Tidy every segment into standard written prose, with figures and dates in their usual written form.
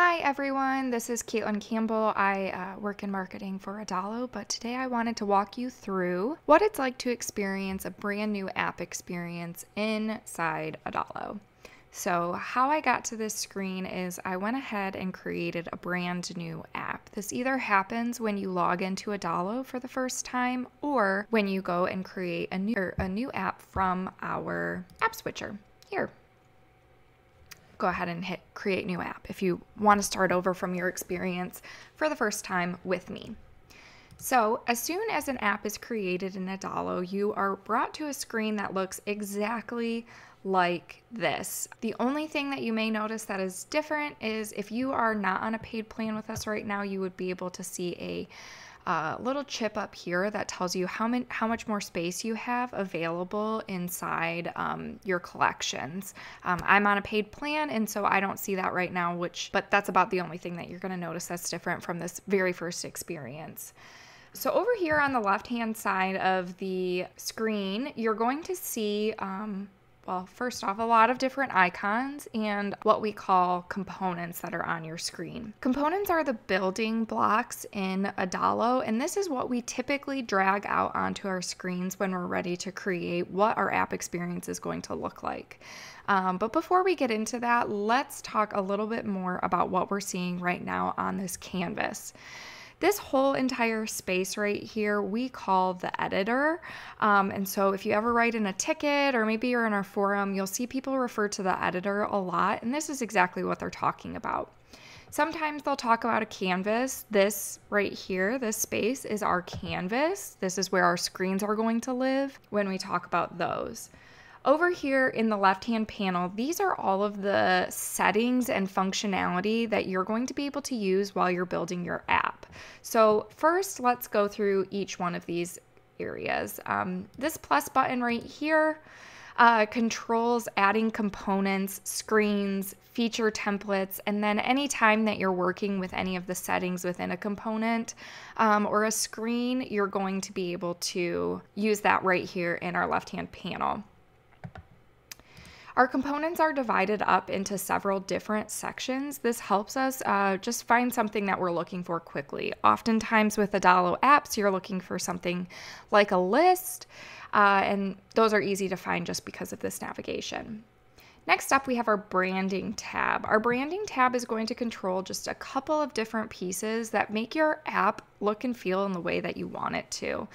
Hi everyone, this is Caitlin Campbell. I work in marketing for Adalo, but today I wanted to walk you through what it's like to experience a brand new app experience inside Adalo. So how I got to this screen is I went ahead and created a brand new app. This either happens when you log into Adalo for the first time or when you go and create a new app from our app switcher. Here. Go ahead and hit create new app if you want to start over from your experience for the first time with me. So as soon as an app is created in Adalo, you are brought to a screen that looks exactly like this. The only thing that you may notice that is different is if you are not on a paid plan with us right now, you would be able to see a little chip up here that tells you how much more space you have available inside your collections. I'm on a paid plan, and so I don't see that right now, but that's about the only thing that you're going to notice that's different from this very first experience. So over here on the left-hand side of the screen, you're going to see well, first off, a lot of different icons and what we call components that are on your screen. Components are the building blocks in Adalo, and this is what we typically drag out onto our screens when we're ready to create what our app experience is going to look like. But before we get into that, let's talk a little bit more about what we're seeing right now on this canvas. This whole entire space right here we call the editor, and so if you ever write in a ticket or maybe you're in our forum, you'll see people refer to the editor a lot, and this is exactly what they're talking about. Sometimes they'll talk about a canvas. This right here, this space is our canvas. This is where our screens are going to live when we talk about those. Over here in the left-hand panel, these are all of the settings and functionality that you're going to be able to use while you're building your app. So first, let's go through each one of these areas. This plus button right here controls adding components, screens, feature templates, and then anytime that you're working with any of the settings within a component or a screen, you're going to be able to use that right here in our left-hand panel. Our components are divided up into several different sections. This helps us just find something that we're looking for quickly. Oftentimes with Adalo apps, you're looking for something like a list, and those are easy to find just because of this navigation. Next up, we have our branding tab. Our branding tab is going to control just a couple of different pieces that make your app look and feel in the way that you want it to.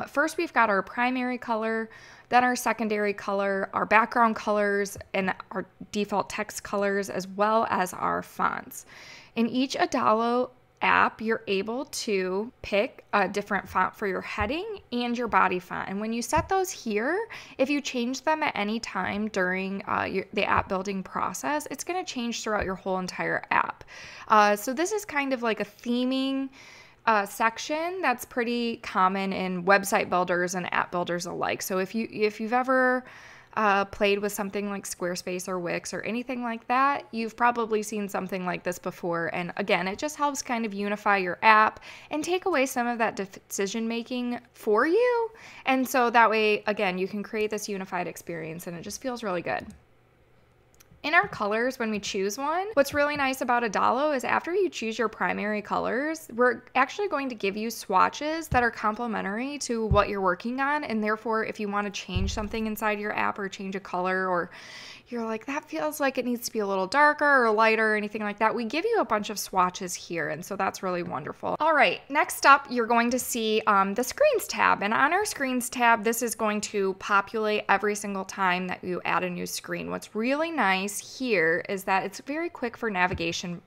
First, we've got our primary color, then our secondary color, our background colors, and our default text colors, as well as our fonts. In each Adalo app, you're able to pick a different font for your heading and your body font. And when you set those here, if you change them at any time during the app building process, it's going to change throughout your whole entire app. So this is kind of like a theming section that's pretty common in website builders and app builders alike. So if you've ever played with something like Squarespace or Wix or anything like that, you've probably seen something like this before. And again, it just helps kind of unify your app and take away some of that decision making for you. And so that way, again, you can create this unified experience and it just feels really good. In our colors, when we choose one, what's really nice about Adalo is after you choose your primary colors, we're actually going to give you swatches that are complementary to what you're working on. And therefore, if you want to change something inside your app or change a color, or you're like, that feels like it needs to be a little darker or lighter or anything like that, we give you a bunch of swatches here. And so that's really wonderful. All right, next up, you're going to see the Screens tab. And on our Screens tab, this is going to populate every single time that you add a new screen. What's really nice here is that it's very quick for navigational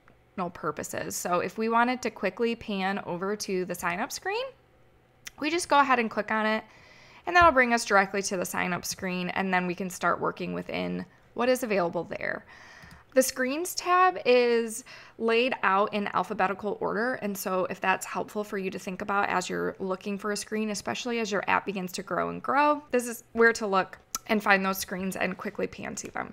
purposes. So if we wanted to quickly pan over to the sign up screen, we just go ahead and click on it, and that'll bring us directly to the sign up screen, and then we can start working within what is available there. The Screens tab is laid out in alphabetical order, and so if that's helpful for you to think about as you're looking for a screen, especially as your app begins to grow and grow, this is where to look and find those screens and quickly pan to them.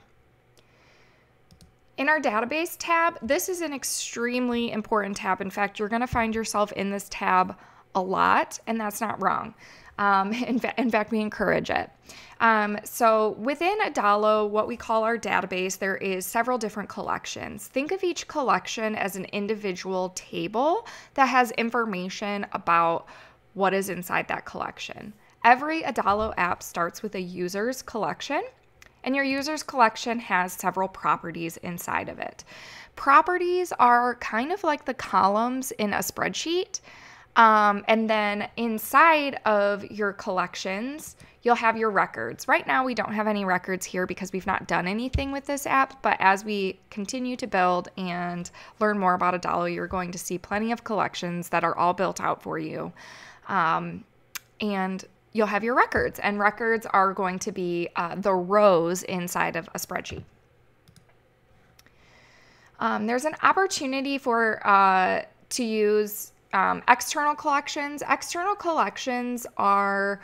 In our database tab, this is an extremely important tab. In fact, you're going to find yourself in this tab a lot, and that's not wrong. In fact, we encourage it. So within Adalo, what we call our database, there is several different collections. Think of each collection as an individual table that has information about what is inside that collection. Every Adalo app starts with a user's collection, and your user's collection has several properties inside of it. Properties are kind of like the columns in a spreadsheet. And then inside of your collections, you'll have your records. Right now, we don't have any records here because we've not done anything with this app, but as we continue to build and learn more about Adalo, you're going to see plenty of collections that are all built out for you. And you'll have your records, and records are going to be the rows inside of a spreadsheet. There's an opportunity for to use external collections. External collections are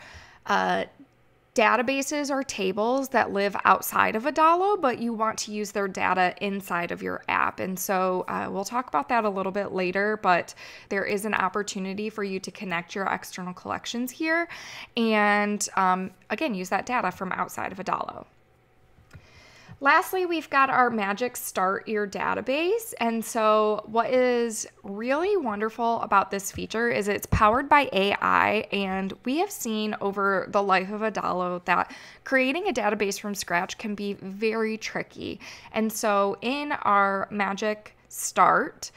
databases or tables that live outside of Adalo, but you want to use their data inside of your app. And so we'll talk about that a little bit later, but there is an opportunity for you to connect your external collections here and, again, use that data from outside of Adalo. Lastly, we've got our Magic Start Your Database. And so what is really wonderful about this feature is it's powered by AI. And we have seen over the life of Adalo that creating a database from scratch can be very tricky. And so in our Magic Start,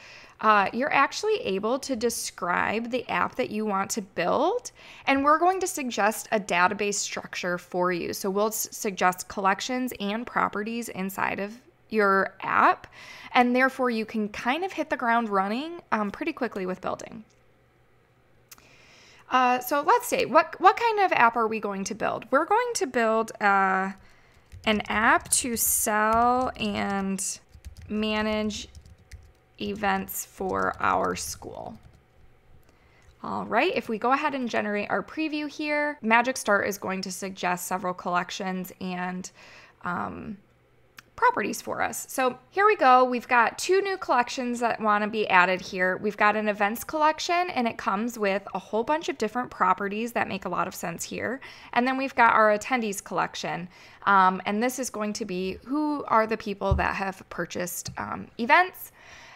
you're actually able to describe the app that you want to build, and we're going to suggest a database structure for you. So we'll suggest collections and properties inside of your app, and therefore you can kind of hit the ground running pretty quickly with building. So let's see, what kind of app are we going to build? We're going to build an app to sell and manage events for our school. All right, if we go ahead and generate our preview here, Magic Start is going to suggest several collections and properties for us. So here we go. We've got 2 new collections that want to be added here. We've got an events collection, and it comes with a whole bunch of different properties that make a lot of sense here. And then we've got our attendees collection. And this is going to be who are the people that have purchased events.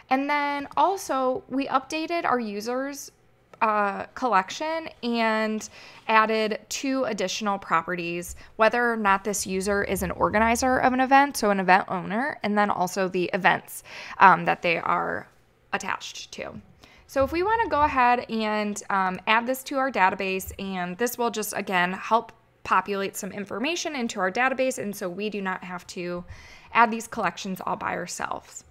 And then also we updated our users collection and added 2 additional properties, whether or not this user is an organizer of an event, so an event owner, and then also the events that they are attached to. So if we want to go ahead and add this to our database, and this will just, again, help populate some information into our database, and so we do not have to add these collections all by ourselves.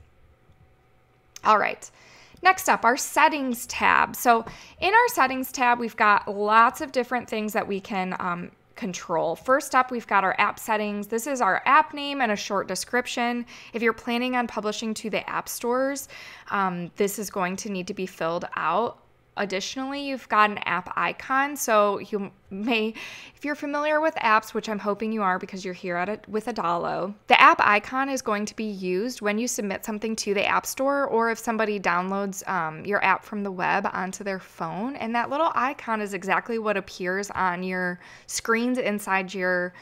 All right, next up, our settings tab. So in our settings tab, we've got lots of different things that we can control. First up, we've got our app settings. This is our app name and a short description. If you're planning on publishing to the app stores, this is going to need to be filled out. Additionally, you've got an app icon, so you may, if you're familiar with apps, which I'm hoping you are because you're here at it with Adalo, the app icon is going to be used when you submit something to the App Store or if somebody downloads your app from the web onto their phone, and that little icon is exactly what appears on your screens inside your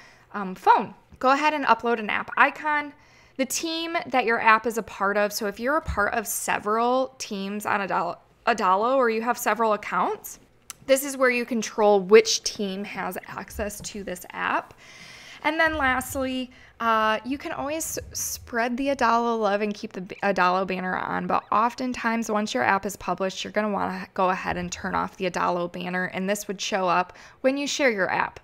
phone. Go ahead and upload an app icon. The team that your app is a part of, so if you're a part of several teams on Adalo or you have several accounts, this is where you control which team has access to this app. And then lastly, you can always spread the Adalo love and keep the Adalo banner on, but oftentimes once your app is published, you're going to want to go ahead and turn off the Adalo banner, and this would show up when you share your app.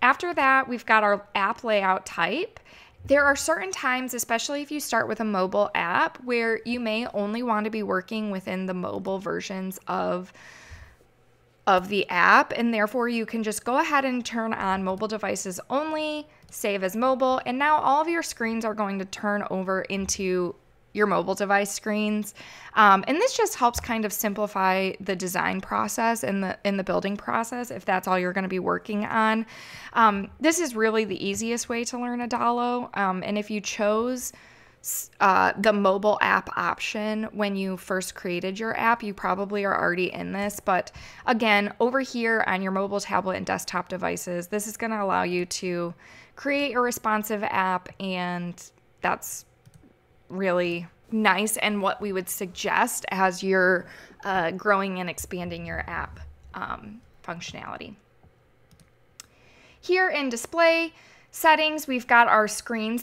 After that, we've got our app layout type. There are certain times, especially if you start with a mobile app, where you may only want to be working within the mobile versions of the app, and therefore you can just go ahead and turn on mobile devices only, save as mobile, and now all of your screens are going to turn over into your mobile device screens. And this just helps kind of simplify the design process and the building process if that's all you're going to be working on. This is really the easiest way to learn Adalo. And if you chose the mobile app option when you first created your app. You probably are already in this, but again, over here on your mobile, tablet, and desktop devices, this is going to allow you to create a responsive app, and that's really nice and what we would suggest as you're growing and expanding your app functionality. Here in display settings, we've got our screen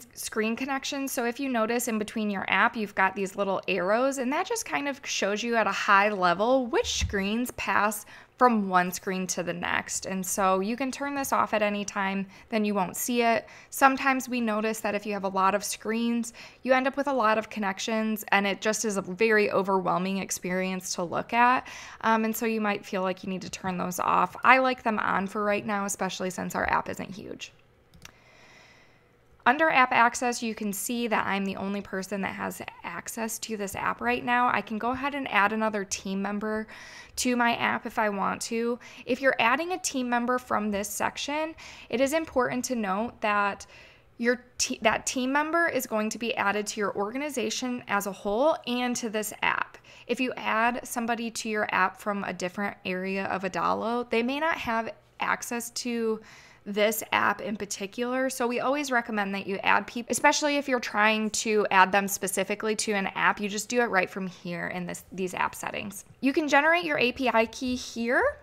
connections. So if you notice in between your app, you've got these little arrows, and that just kind of shows you at a high level which screens pass from one screen to the next. And so you can turn this off at any time, then you won't see it. Sometimes we notice that if you have a lot of screens, you end up with a lot of connections, and it just is a very overwhelming experience to look at. And so you might feel like you need to turn those off. I like them on for right now, especially since our app isn't huge. Under app access, you can see that I'm the only person that has access to this app right now. I can go ahead and add another team member to my app if I want to. If you're adding a team member from this section, it is important to note that that team member is going to be added to your organization as a whole and to this app. If you add somebody to your app from a different area of Adalo, they may not have access to this app in particular. So we always recommend that you add people, especially if you're trying to add them specifically to an app. You just do it right from here in these app settings. You can generate your API key here.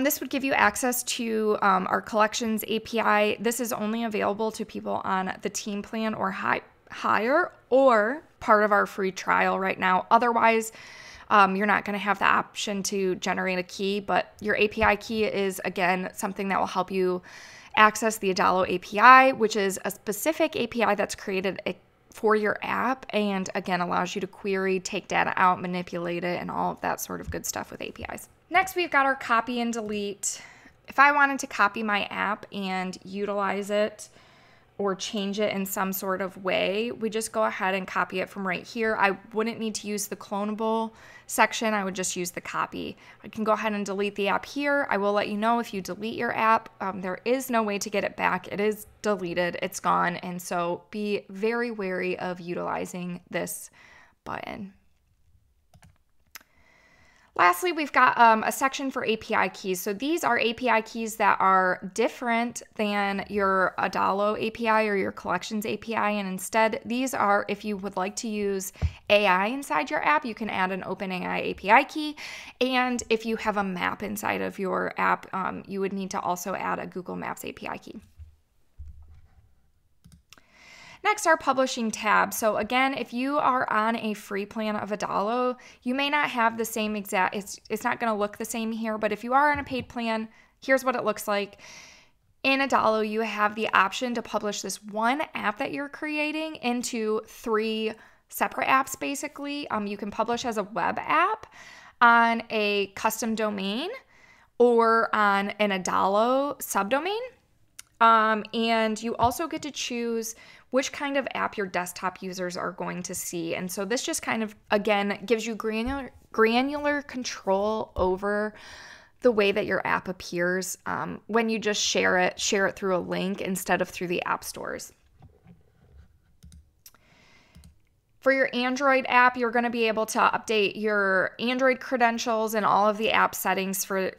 This would give you access to our collections API. This is only available to people on the team plan or higher or part of our free trial right now. Otherwise, you're not going to have the option to generate a key, but your API key is, again, something that will help you access the Adalo API, which is a specific API that's created for your app and, again, allows you to query, take data out, manipulate it, and all of that sort of good stuff with APIs. Next, we've got our copy and delete. If I wanted to copy my app and utilize it or change it in some sort of way, we just go ahead and copy it from right here. I wouldn't need to use the clonable section. I would just use the copy. I can go ahead and delete the app here. I will let you know if you delete your app, there is no way to get it back. It is deleted, it's gone. And so be very wary of utilizing this button. Lastly, we've got a section for API keys. So these are API keys that are different than your Adalo API or your collections API. And instead, these are, if you would like to use AI inside your app, you can add an OpenAI API key. And if you have a map inside of your app, you would need to also add a Google Maps API key. Next, our publishing tab. So again, if you are on a free plan of Adalo, you may not have the same exact, it's not going to look the same here, but if you are on a paid plan, here's what it looks like. In Adalo, you have the option to publish this one app that you're creating into 3 separate apps, basically. You can publish as a web app on a custom domain or on an Adalo subdomain. And you also get to choose which kind of app your desktop users are going to see. And so this just kind of, again, gives you granular control over the way that your app appears when you just share it through a link instead of through the app stores. For your Android app, you're going to be able to update your Android credentials and all of the app settings for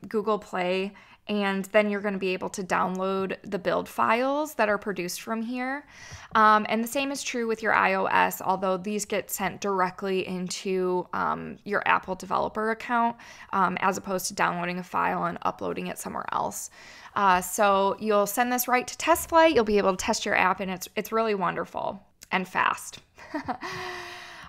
Google Play. And then you're going to be able to download the build files that are produced from here. And the same is true with your iOS, although these get sent directly into your Apple developer account as opposed to downloading a file and uploading it somewhere else. So you'll send this right to test flight. You'll be able to test your app, and it's really wonderful and fast.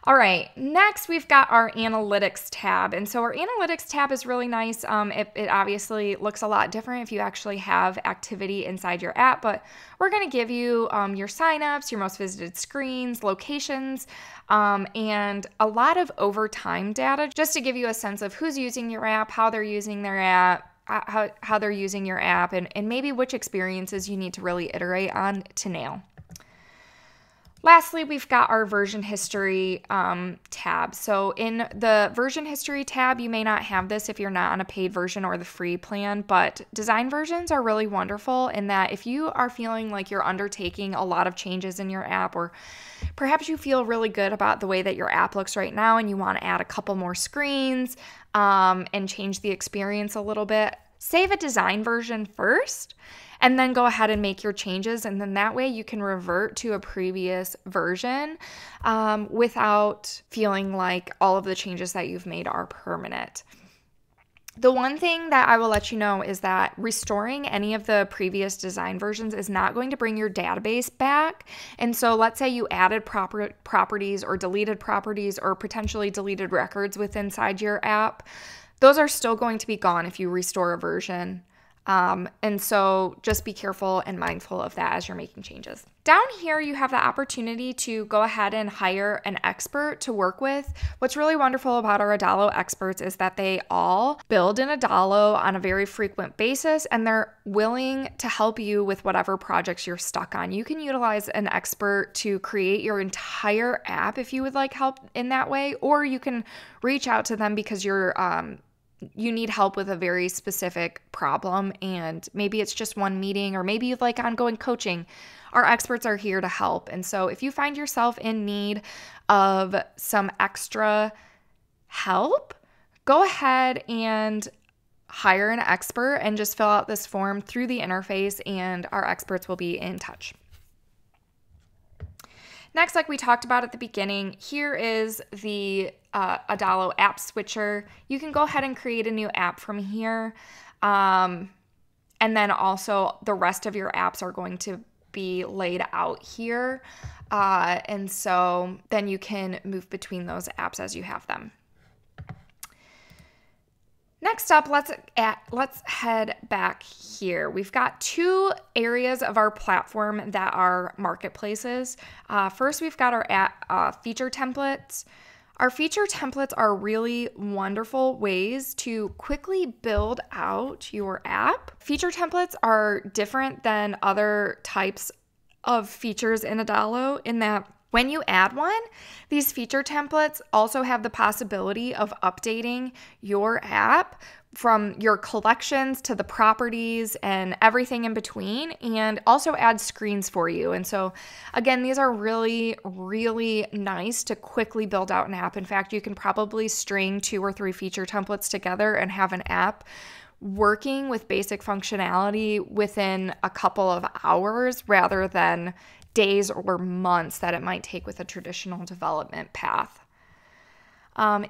All right, next we've got our analytics tab. And so our analytics tab is really nice. It obviously looks a lot different if you actually have activity inside your app, but we're gonna give you your signups, your most visited screens, locations, and a lot of overtime data just to give you a sense of who's using your app, how they're using their app, how they're using your app, and maybe which experiences you need to really iterate on to nail. Lastly, we've got our version history tab. So in the version history tab, you may not have this if you're not on a paid version or the free plan, but design versions are really wonderful in that if you are feeling like you're undertaking a lot of changes in your app, or perhaps you feel really good about the way that your app looks right now and you want to add a couple more screens and change the experience a little bit, save a design version first and then go ahead and make your changes. And then that way you can revert to a previous version without feeling like all of the changes that you've made are permanent. The one thing that I will let you know is that restoring any of the previous design versions is not going to bring your database back. And so let's say you added properties or deleted properties or potentially deleted records inside your app. Those are still going to be gone if you restore a version. And so just be careful and mindful of that as you're making changes. Down here, you have the opportunity to go ahead and hire an expert to work with. What's really wonderful about our Adalo experts is that they all build in Adalo on a very frequent basis, and they're willing to help you with whatever projects you're stuck on. You can utilize an expert to create your entire app if you would like help in that way, or you can reach out to them because you need help with a very specific problem, and maybe it's just one meeting, or maybe you'd like ongoing coaching. Our experts are here to help. And so if you find yourself in need of some extra help, go ahead and hire an expert and just fill out this form through the interface, and our experts will be in touch. Next, like we talked about at the beginning, here is the Adalo app switcher. You can go ahead and create a new app from here. And then also the rest of your apps are going to be laid out here. And so then you can move between those apps as you have them. Next up, let's head back here. We've got two areas of our platform that are marketplaces. First, we've got our feature templates. Our feature templates are really wonderful ways to quickly build out your app. Feature templates are different than other types of features in Adalo in that when you add one, these feature templates also have the possibility of updating your app from your collections to the properties and everything in between, and also add screens for you. And so again, these are really, really nice to quickly build out an app. In fact, you can probably string 2 or 3 feature templates together and have an app working with basic functionality within a couple of hours rather than days or months that it might take with a traditional development path.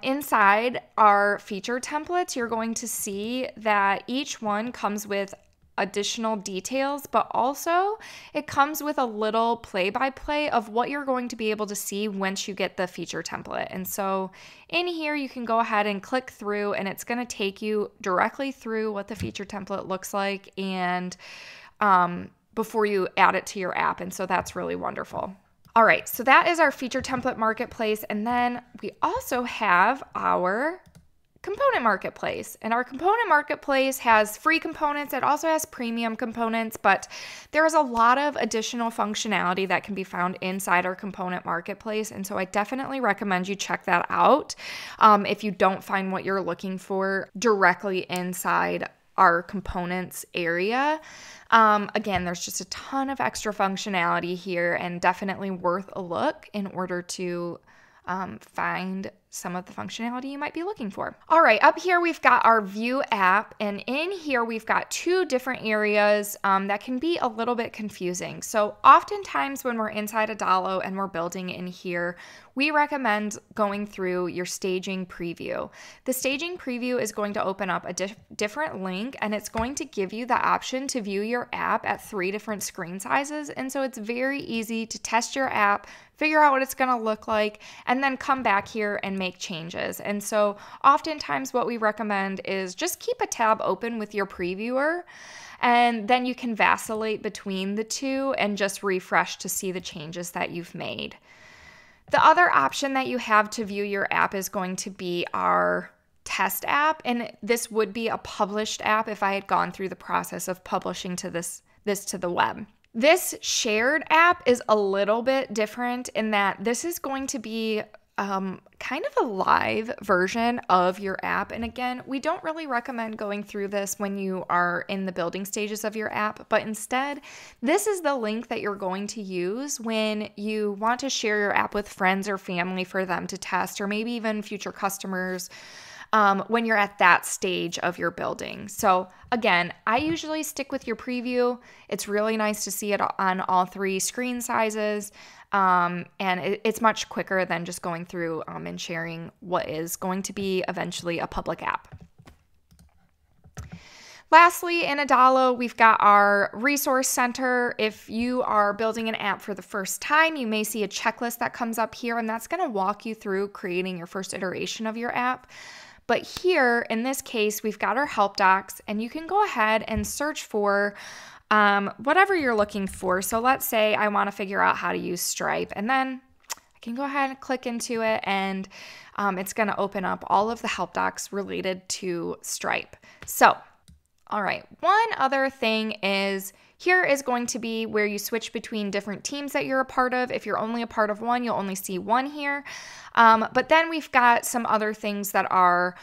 Inside our feature templates, you're going to see that each one comes with additional details, but also it comes with a little play-by-play of what you're going to be able to see once you get the feature template. And so in here, you can go ahead and click through, and it's going to take you directly through what the feature template looks like and before you add it to your app. And so that's really wonderful. All right, so that is our feature template marketplace. And then we also have our component marketplace. And our component marketplace has free components. It also has premium components, but there's a lot of additional functionality that can be found inside our component marketplace. And so I definitely recommend you check that out if you don't find what you're looking for directly inside our components area. Again, there's just a ton of extra functionality here, and definitely worth a look in order to find some of the functionality you might be looking for. All right, up here we've got our View app, and in here we've got 2 different areas that can be a little bit confusing. So oftentimes when we're inside Adalo and we're building in here, we recommend going through your staging preview. The staging preview is going to open up a different link, and it's going to give you the option to view your app at 3 different screen sizes. And so it's very easy to test your app, figure out what it's going to look like, and then come back here and make changes. And so oftentimes what we recommend is just keep a tab open with your previewer, and then you can vacillate between the two and just refresh to see the changes that you've made. The other option that you have to view your app is going to be our test app, and this would be a published app if I had gone through the process of publishing to this to the web. This shared app is a little bit different in that this is going to be kind of a live version of your app. And again, we don't really recommend going through this when you are in the building stages of your app, but instead, this is the link that you're going to use when you want to share your app with friends or family for them to test, or maybe even future customers. When you're at that stage of your building. So again, I usually stick with your preview. It's really nice to see it on all 3 screen sizes. And it's much quicker than just going through and sharing what is going to be eventually a public app. Lastly, in Adalo, we've got our resource center. If you are building an app for the first time, you may see a checklist that comes up here, and that's going to walk you through creating your first iteration of your app. But here, in this case, we've got our help docs, and you can go ahead and search for whatever you're looking for. So let's say I want to figure out how to use Stripe, and then I can go ahead and click into it, and it's going to open up all of the help docs related to Stripe. So, all right, one other thing is here is going to be where you switch between different teams that you're a part of. If you're only a part of one, you'll only see one here. But then we've got some other things that are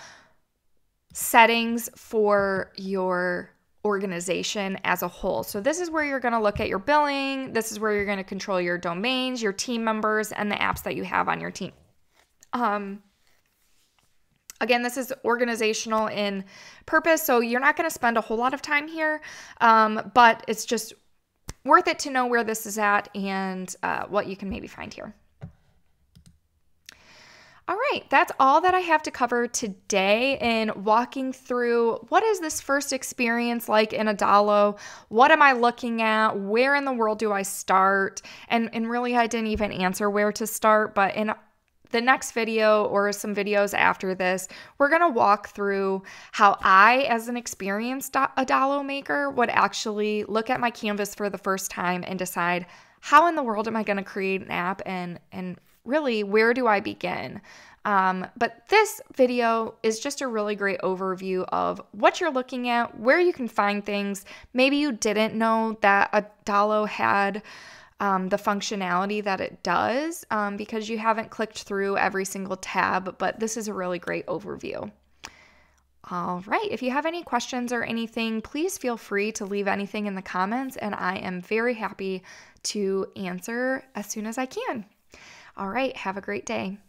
settings for your organization as a whole. So this is where you're going to look at your billing. This is where you're going to control your domains, your team members, and the apps that you have on your team. Again, this is organizational in purpose, so you're not going to spend a whole lot of time here, but it's just worth it to know where this is at and what you can maybe find here. All right, that's all that I have to cover today in walking through what is this first experience like in Adalo? What am I looking at? Where in the world do I start? And really, I didn't even answer where to start, but in the next video or some videos after this, we're going to walk through how I, as an experienced Adalo maker, would actually look at my canvas for the first time and decide how in the world am I going to create an app and really where do I begin? But this video is just a really great overview of what you're looking at, where you can find things. Maybe you didn't know that Adalo had the functionality that it does because you haven't clicked through every single tab, but this is a really great overview. All right, if you have any questions or anything, please feel free to leave anything in the comments, and I am very happy to answer as soon as I can. All right, have a great day.